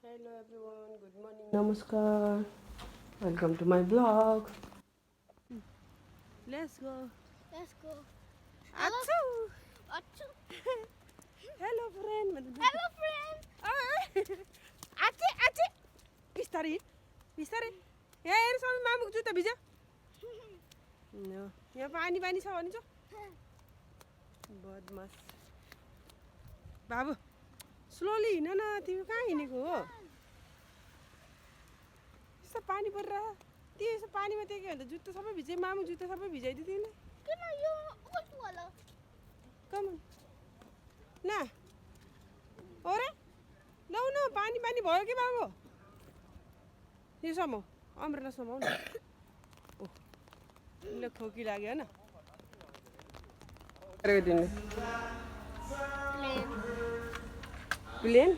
Hello everyone, good morning. Namaskar. Welcome to my vlog. Let's go. Let's go. Achoo. Achoo. Hello friend. Hello, friend. Ache ache. बिस्तारै बिस्तारै यहाँ हेर सबै मामुको जुत्ता भिज्यो यहाँ पानी पानी छ भने बदमास बाबु स्लोली हिँड न तिमी कहाँ हिँडेको हो यस्तो पानी परिरहेको त्यो यस्तो पानीमा त्यो के भन्छ जुत्ता सबै भिजाइ मामु जुत्ता सबै भिजाइदियो तिमीले किन यो कस्तो होला? कम न अरे लौ न पानी पानी भयो कि बाबु यो समाउ अम्ब्रेला समाउ न ओह ल खोकी लाग्यो होइन गरेको तिमीले प्लेन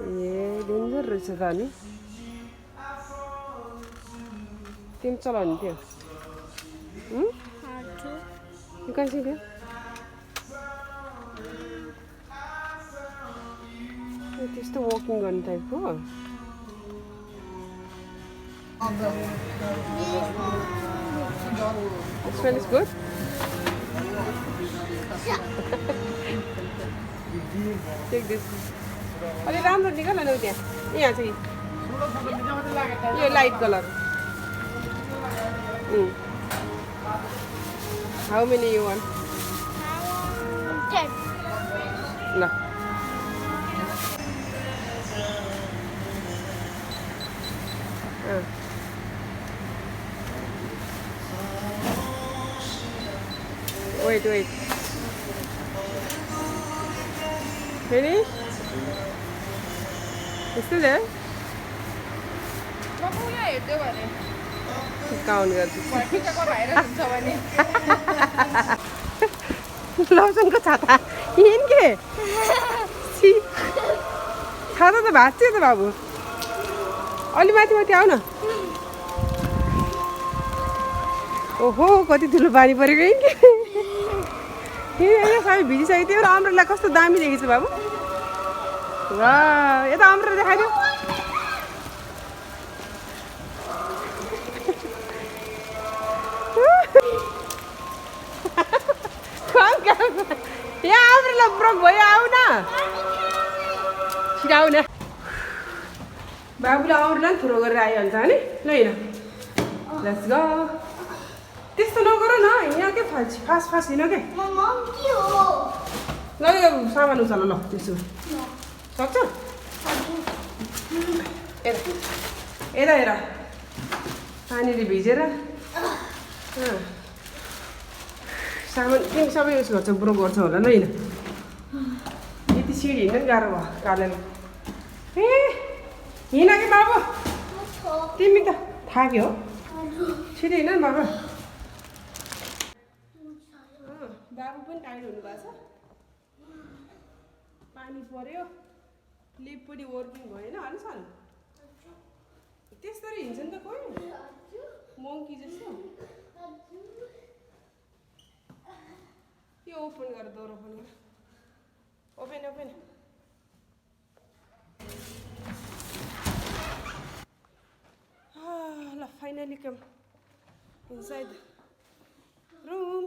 ए डेन्जर रहेछ त अनि तिमी चलाउने थियो You can see there. त्यस्तो वकिङ गर्ने टाइपको The smell is good. Take this. अलि राम्रो निकाल न त्यहाँ यहाँ चाहिँ यो light colour How many you want? 10. ल Wait. Finish? It's still there? Count लसुनको छाता हिँड के छाता त भाँच्यो त बाबु अलि माथि माथि आऊ न ओहो कति ठुलो पानी परेको हिँड सबै भिजिसकेको थियो र अम्ब्रेला कस्तो दामी देखेको छ बाबु वाह यता अम्ब्रेला देखाइदियो यहाँ अम्ब्रेला ब्रोक भयो आऊ न छिटो आऊ न बाबुले अम्ब्रेला नि थ्रो गरेर आइहाल्छ नि ल हिँड लेट्स गो त्यस्तो नगर न यहाँ के फास्ट फास्ट हिँड के ल यो सामान उचाल ल त्यसो सक्छ यता हेर पानीले भिजेर सामान तिमी सबै उस गर्छ ब्रो गर्छ होला न होइन यति सिँढी हिँड्नु नि गाह्रो भयो कालेर ए हिँड कि बाबु तिमी त थाक्यो छिटो हिँड नि बाबु बाबु पनि टाइड हुनुभएको छ पानी पर्यो लिप पनि वर्किङ भएन हाल्छ त्यस्तरी हिँड्छ नि त कोही मङ्की जस्तो यो ओपन गर डोर ओपन गर ओपन ल फाइनली कम इनसाइड रूम